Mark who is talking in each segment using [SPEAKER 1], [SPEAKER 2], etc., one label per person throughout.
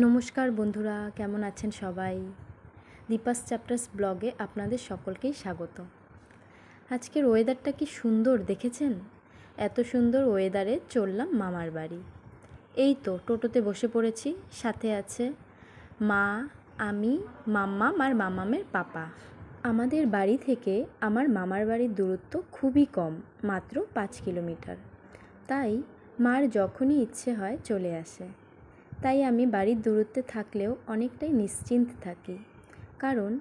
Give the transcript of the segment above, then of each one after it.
[SPEAKER 1] নমস্কার বন্ধুরা, কেমন আছেন সবাই? দীপাস চ্যাপ্টার্স ব্লগে আপনাদের সকলকেই স্বাগত। আজকের ওয়েদারটা কি সুন্দর দেখেছেন? এত সুন্দর ওয়েদারে চললাম মামার বাড়ি। এই তো টোটোতে বসে পড়েছি, সাথে আছে মা, আমি, মাম্মাম আর মামামের পাপা। আমাদের বাড়ি থেকে আমার মামার বাড়ির দূরত্ব খুবই কম, মাত্র 5 কিলোমিটার। তাই মার যখনই ইচ্ছে হয় চলে আসে। তাই আমি বাড়ির দূরত্বে থাকলেও অনেকটাই নিশ্চিন্ত থাকি, কারণ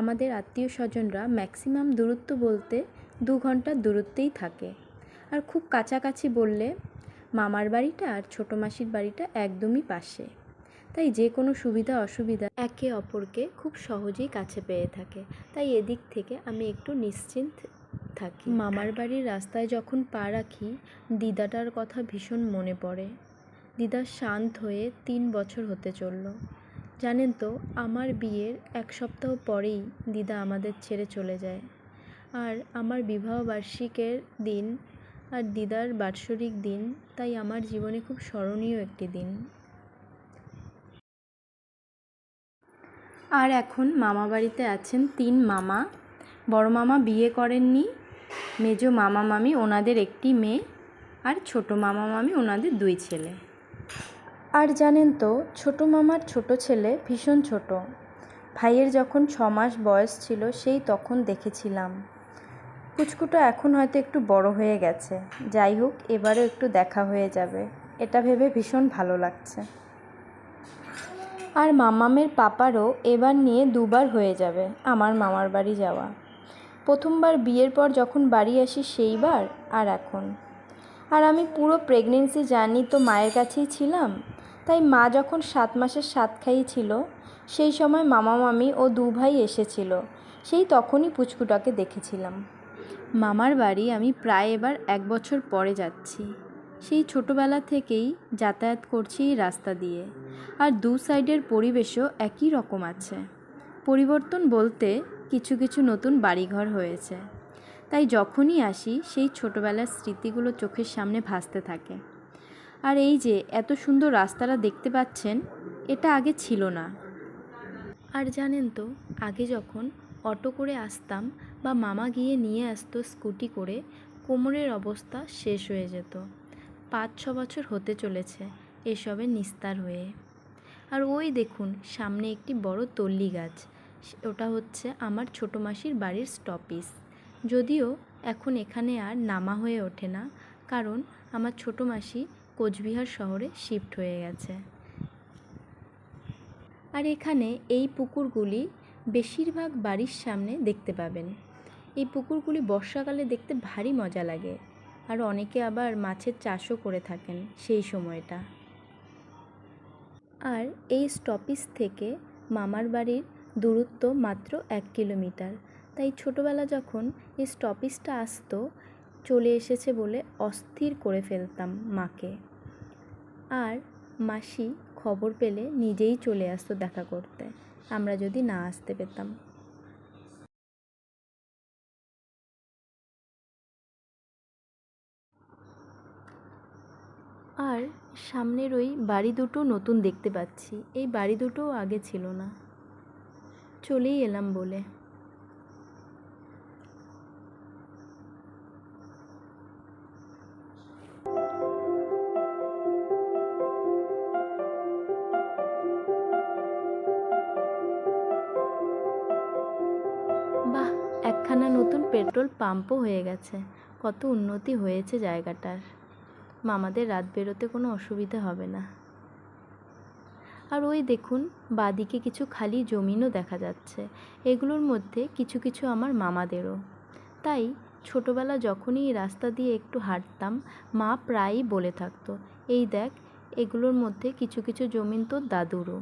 [SPEAKER 1] আমাদের আত্মীয় স্বজনরা ম্যাক্সিমাম দূরত্ব বলতে 2 ঘন্টার দূরত্বেই থাকে। আর খুব কাছাকাছি বললে মামার বাড়িটা আর ছোটো মাসির বাড়িটা একদমই পাশে। তাই যে কোনো সুবিধা অসুবিধা একে অপরকে খুব সহজেই কাছে পেয়ে থাকে। তাই এদিক থেকে আমি একটু নিশ্চিন্ত থাকি। মামার বাড়ির রাস্তায় যখন পা রাখি, দিদাটার কথা ভীষণ মনে পড়ে। দিদা শান্ত হয়ে 3 বছর হতে চলল। জানেন তো, আমার বিয়ের 1 সপ্তাহ পরেই দিদা আমাদের ছেড়ে চলে যায়। আর আমার বিবাহবার্ষিকের দিন আর দিদার বাৎসরিক দিন, তাই আমার জীবনে খুব স্মরণীয় একটি দিন। আর এখন মামা বাড়িতে আছেন 3 মামা। বড় মামা বিয়ে করেননি, মেজো মামা মামি ওনাদের একটি মেয়ে, আর ছোট মামা মামি ওনাদের 2 ছেলে। আর জানেন তো, ছোটো মামার ছোট ছেলে ভীষণ ছোট। ভাইয়ের যখন 6 মাস বয়স ছিল সেই তখন দেখেছিলাম। পুচকুটা এখন হয়তো একটু বড় হয়ে গেছে। যাই হোক, এবারও একটু দেখা হয়ে যাবে, এটা ভেবে ভীষণ ভালো লাগছে। আর মামামের পাপারও এবার নিয়ে 2 বার হয়ে যাবে আমার মামার বাড়ি যাওয়া। প্রথমবার বিয়ের পর যখন বাড়ি আসি সেইবার, আর এখন। আর আমি পুরো প্রেগনেন্সি জার্নি তো মায়ের কাছেই ছিলাম। তাই মা যখন 7 মাসের 7 খাইয়েছিল, সেই সময় মামা মামি ও 2 ভাই এসেছিল। সেই তখনই পুচকুটাকে দেখেছিলাম। মামার বাড়ি আমি প্রায় এবার 1 বছর পরে যাচ্ছি। সেই ছোটোবেলা থেকেই যাতায়াত করছি এই রাস্তা দিয়ে। আর 2 সাইডের পরিবেশও একই রকম আছে। পরিবর্তন বলতে কিছু কিছু নতুন বাড়িঘর হয়েছে। তাই যখনই আসি সেই ছোটোবেলার স্মৃতিগুলো চোখের সামনে ভাসতে থাকে। আর এই যে এত সুন্দর রাস্তাটা দেখতে পাচ্ছেন, এটা আগে ছিল না। আর জানেন তো, আগে যখন অটো করে আসতাম বা মামা গিয়ে নিয়ে আসতো স্কুটি করে, কোমরের অবস্থা শেষ হয়ে যেত। 5-6 বছর হতে চলেছে এসবের নিস্তার হয়ে। আর ওই দেখুন সামনে একটি বড় তল্লি গাছ, ওটা হচ্ছে আমার ছোটো মাসির বাড়ির স্টপিস। যদিও এখন এখানে আর নামা হয়ে ওঠে না, কারণ আমার ছোটো মাসি কোচবিহার শহরে শিফট হয়ে গেছে। আর এখানে এই পুকুরগুলি বেশিরভাগ বাড়ির সামনে দেখতে পাবেন। এই পুকুরগুলি বর্ষাকালে দেখতে ভারী মজা লাগে। আর অনেকে আবার মাছের চাষও করে থাকেন সেই সময়টা। আর এই স্টপিস থেকে মামার বাড়ির দূরত্ব মাত্র 1 কিলোমিটার। তাই ছোটোবেলা যখন এই স্টপিসটা আসতো, চলে এসেছে বলে অস্থির করে ফেলতাম মাকে। আর মাসি খবর পেলে নিজেই চলে আসতো দেখা করতে, আমরা যদি না আসতে পেতাম। আর সামনের ওই বাড়ি দুটো নতুন দেখতে পাচ্ছি। এই বাড়ি দুটোও আগে ছিল না, চলেই এলাম বলে। বাহ, একখানা নতুন পেট্রোল পাম্পও হয়ে গেছে। কত উন্নতি হয়েছে জায়গাটার। মামাদের রাত বেরোতে কোনো অসুবিধা হবে না। আর ওই দেখুন বাদিকে কিছু খালি জমিনও দেখা যাচ্ছে। এগুলোর মধ্যে কিছু কিছু আমার মামাদেরও। তাই ছোটোবেলা যখনই এই রাস্তা দিয়ে একটু হাঁটতাম, মা প্রায়ই বলে থাকতো, এই দেখ, এগুলোর মধ্যে কিছু কিছু জমিন তোর দাদুরও।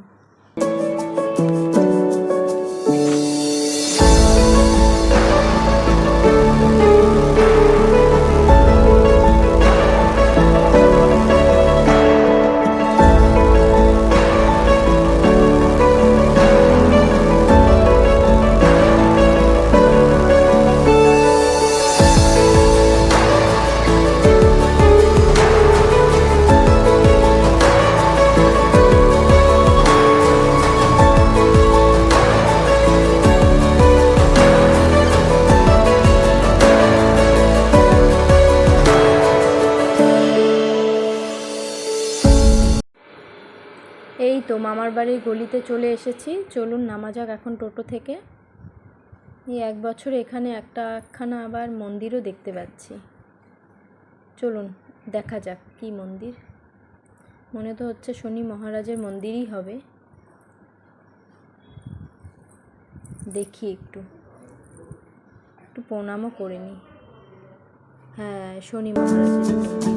[SPEAKER 1] এই তো মামার বাড়ির গলিতে চলে এসেছি, চলুন নামা যাক এখন টোটো থেকে। এই 1 বছর এখানে একখানা আবার মন্দিরও দেখতে পাচ্ছি। চলুন দেখা যাক কি মন্দির। মনে তো হচ্ছে শনি মহারাজের মন্দিরই হবে। দেখি একটু প্রণামও করে নিই। হ্যাঁ, শনি মহারাজের মন্দির।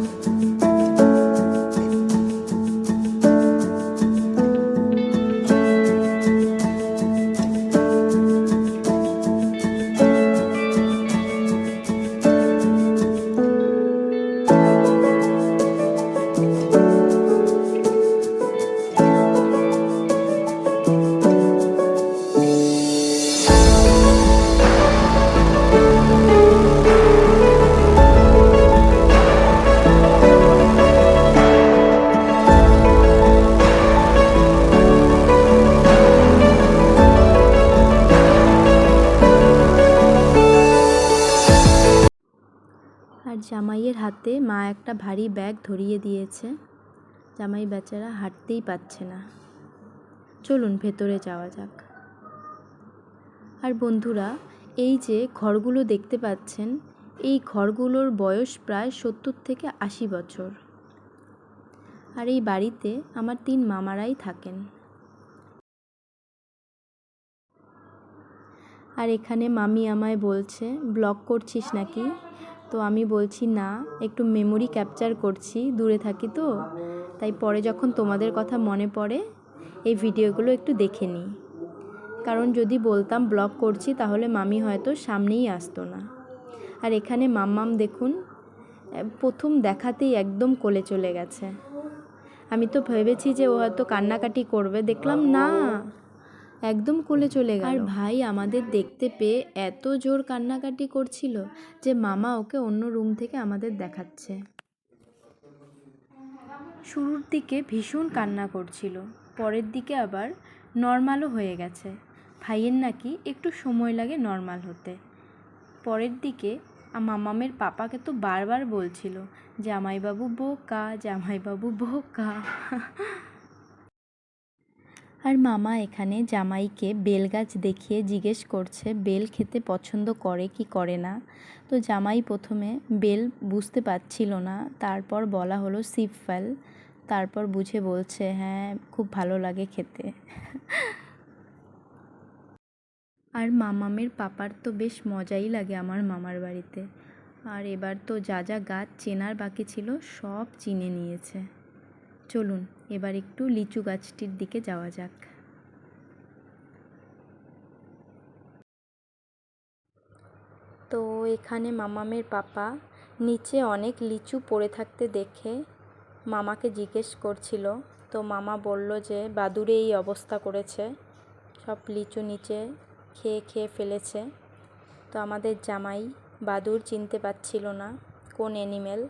[SPEAKER 1] আর জামাইয়ের হাতে মা একটা ভারী ব্যাগ ধরিয়ে দিয়েছে। জামাই বেচারা হাঁটতেই পারছে না। চলুন ভেতরে যাওয়া যাক। আর বন্ধুরা, এই যে ঘরগুলো দেখতে পাচ্ছেন, এই ঘরগুলোর বয়স প্রায় 70 থেকে 80 বছর। আর এই বাড়িতে আমার 3 মামারাই থাকেন। আর এখানে মামি আমায় বলছে, ব্লগ করছিস নাকি? তো আমি বলছি না, একটু মেমোরি ক্যাপচার করছি, দূরে থাকি তো, তাই পরে যখন তোমাদের কথা মনে পড়ে এই ভিডিওগুলো একটু দেখে নিই। কারণ যদি বলতাম ব্লগ করছি তাহলে মামি হয়তো সামনেই আসতো না। আর এখানে মাম্মাম দেখুন, প্রথম দেখাতেই একদম কোলে চলে গেছে। আমি তো ভেবেছি যে ও হয়তো কান্নাকাটি করবে, দেখলাম না, একদম কোলে চলে গেল। আর ভাই আমাদের দেখতে পেয়ে এত জোর কান্নাকাটি করছিল যে মামা ওকে অন্য রুম থেকে আমাদের দেখাচ্ছে। শুরুর দিকে ভীষণ কান্না করছিল, পরের দিকে আবার নর্মালও হয়ে গেছে। ভাইয়ের নাকি একটু সময় লাগে নর্মাল হতে। পরের দিকে মামামের পাপাকে তো বারবার বলছিল, জামাইবাবু বোকা, জামাইবাবু বোকা। আর মামা এখানে জামাইকে বেল গাছ দেখিয়ে জিজ্ঞেস করছে বেল খেতে পছন্দ করে কি করে না। তো জামাই প্রথমে বেল বুঝতে পারছিল না, তারপর বলা হলো শিব ফল, তারপর বুঝে বলছে হ্যাঁ খুব ভালো লাগে খেতে। আর মামামের পাপার তো বেশ মজাই লাগে আমার মামার বাড়িতে। আর এবার তো যা যা গাছ চেনার বাকি ছিল সব চিনে নিয়েছে। চলুন এবার একটু লিচু গাছটির দিকে যাওয়া যাক। তো এখানে মামামের পাপা নিচে অনেক লিচু পড়ে থাকতে দেখে মামাকে জিজ্ঞেস করছিল। তো মামা বলল যে বাদুড়ে এই অবস্থা করেছে, সব লিচু নিচে খেয়ে খেয়ে ফেলেছে। তো আমাদের জামাই বাদুড় চিনতে পারছিল না কোন অ্যানিমেল,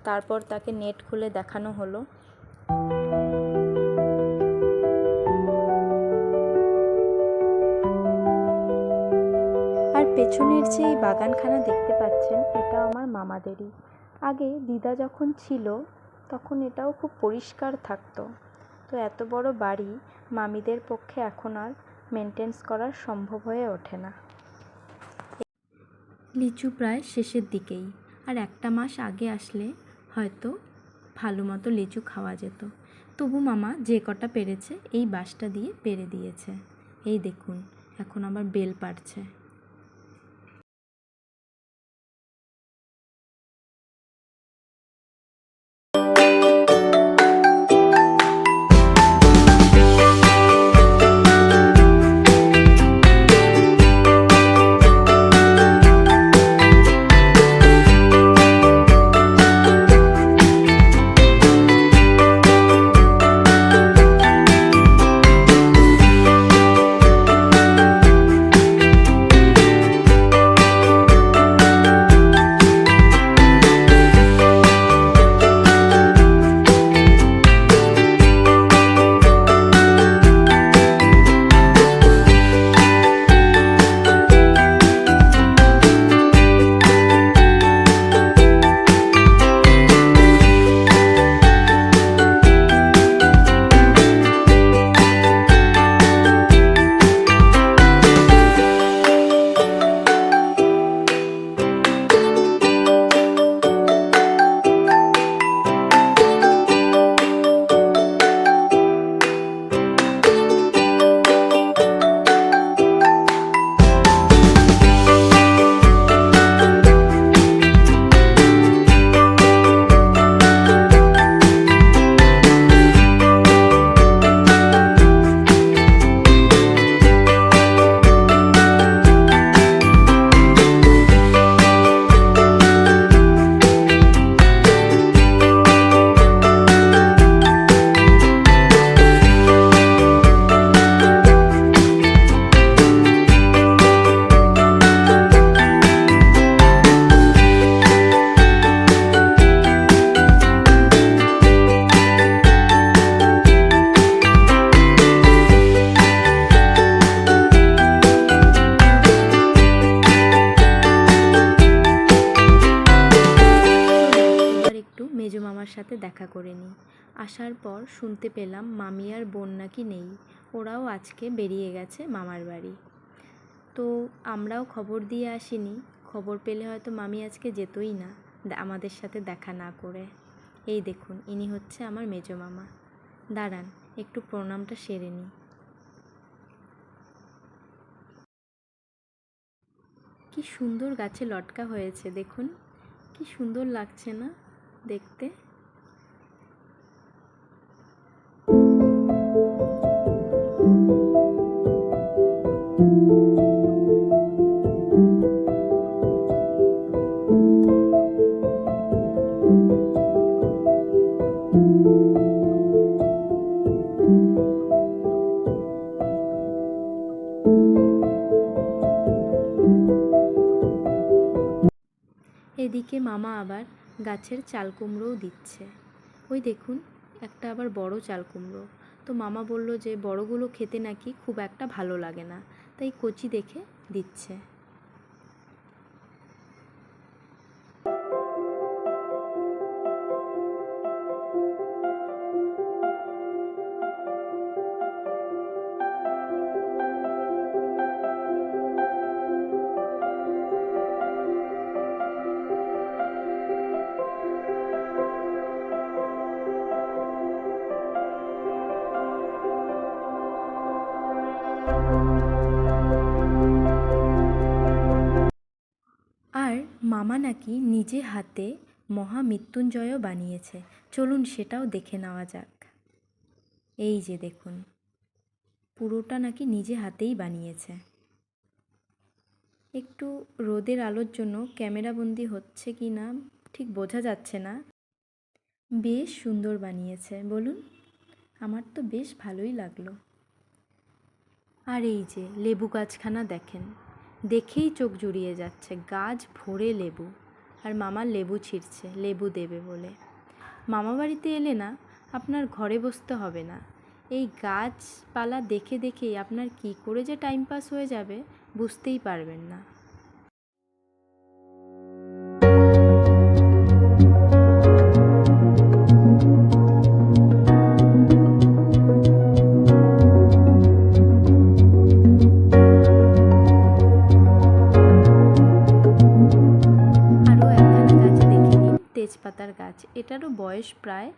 [SPEAKER 1] তারপর তাকে নেট খুলে দেখানো হলো। আর পেছনের যে এই বাগানখানা দেখতে পাচ্ছেন, এটা আমার মামাদেরই। আগে দিদা যখন ছিল তখন এটাও খুব পরিষ্কার থাকতো। তো এত বড় বাড়ি মামিদের পক্ষে এখন আর মেনটেন্স করা সম্ভব হয়ে ওঠে না। লিচু প্রায় শেষের দিকেই, আর একটা মাস আগে আসলে হয়তো ভালো মতো লিচু খাওয়া যেত। তবু মামা যে কটা পেরেছে এই বাঁশটা দিয়ে পেরে দিয়েছে। এই দেখুন এখন আবার বেল পাড়ছে। আসার পর শুনতে পেলাম মামি আর বোন নাকি নেই, ওরাও আজকে বেরিয়ে গেছে মামার বাড়ি। তো আমরাও খবর দিয়ে আসিনি, খবর পেলে হয়তো মামি আজকে যেতই না আমাদের সাথে দেখা না করে। এই দেখুন, ইনি হচ্ছে আমার মেজো মামা। দাঁড়ান একটু প্রণামটা সেরে নিই। কি সুন্দর গাছে লটকা হয়েছে দেখুন, কি সুন্দর লাগছে না দেখতে। এদিকে মামা আবার গাছের চাল কুমড়োও দিচ্ছে। ওই দেখুন একটা আবার বড় চাল কুমড়ো। তো মামা বলল যে বড়গুলো খেতে নাকি খুব একটা ভালো লাগে না, তাই কচি দেখে দিচ্ছে। আর মামা নাকি নিজে হাতে মহামৃত্যুঞ্জয়ও বানিয়েছে, চলুন সেটাও দেখে নেওয়া যাক। এই যে দেখুন, পুরোটা নাকি নিজে হাতেই বানিয়েছে। একটু রোদের আলোর জন্য ক্যামেরাবন্দি হচ্ছে কি না ঠিক বোঝা যাচ্ছে না। বেশ সুন্দর বানিয়েছে বলুন, আমার তো বেশ ভালোই লাগলো। আর এই যে লেবু গাছখানা দেখেন, দেখেই চোখ জুড়িয়ে যাচ্ছে, গাছ ভরে লেবু। আর মামা লেবু ছিঁড়ছে লেবু দেবে বলে। মামা বাড়িতে এলে না আপনার ঘরে বসতে হবে না, এই গাছপালা দেখে দেখেই আপনার কি করে যে টাইম পাস হয়ে যাবে বুঝতেই পারবেন না। তেজপাতার গাছ, এটারও বয়স প্রায়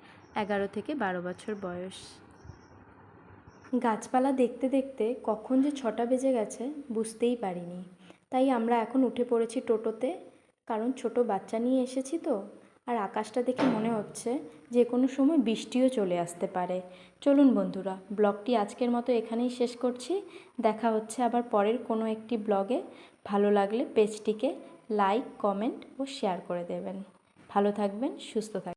[SPEAKER 1] 11 থেকে 12 বছর বয়স। গাছপালা দেখতে দেখতে কখন যে 6টা বেজে গেছে বুঝতেই পারিনি। তাই আমরা এখন উঠে পড়েছি টোটোতে, কারণ ছোট বাচ্চা নিয়ে এসেছি তো। আর আকাশটা দেখে মনে হচ্ছে যে কোনো সময় বৃষ্টিও চলে আসতে পারে। চলুন বন্ধুরা, ব্লগটি আজকের মতো এখানেই শেষ করছি। দেখা হচ্ছে আবার পরের কোনো একটি ব্লগে। ভালো লাগলে পেজটিকে লাইক, কমেন্ট ও শেয়ার করে দেবেন। ভালো থাকবেন, সুস্থ থাকবেন।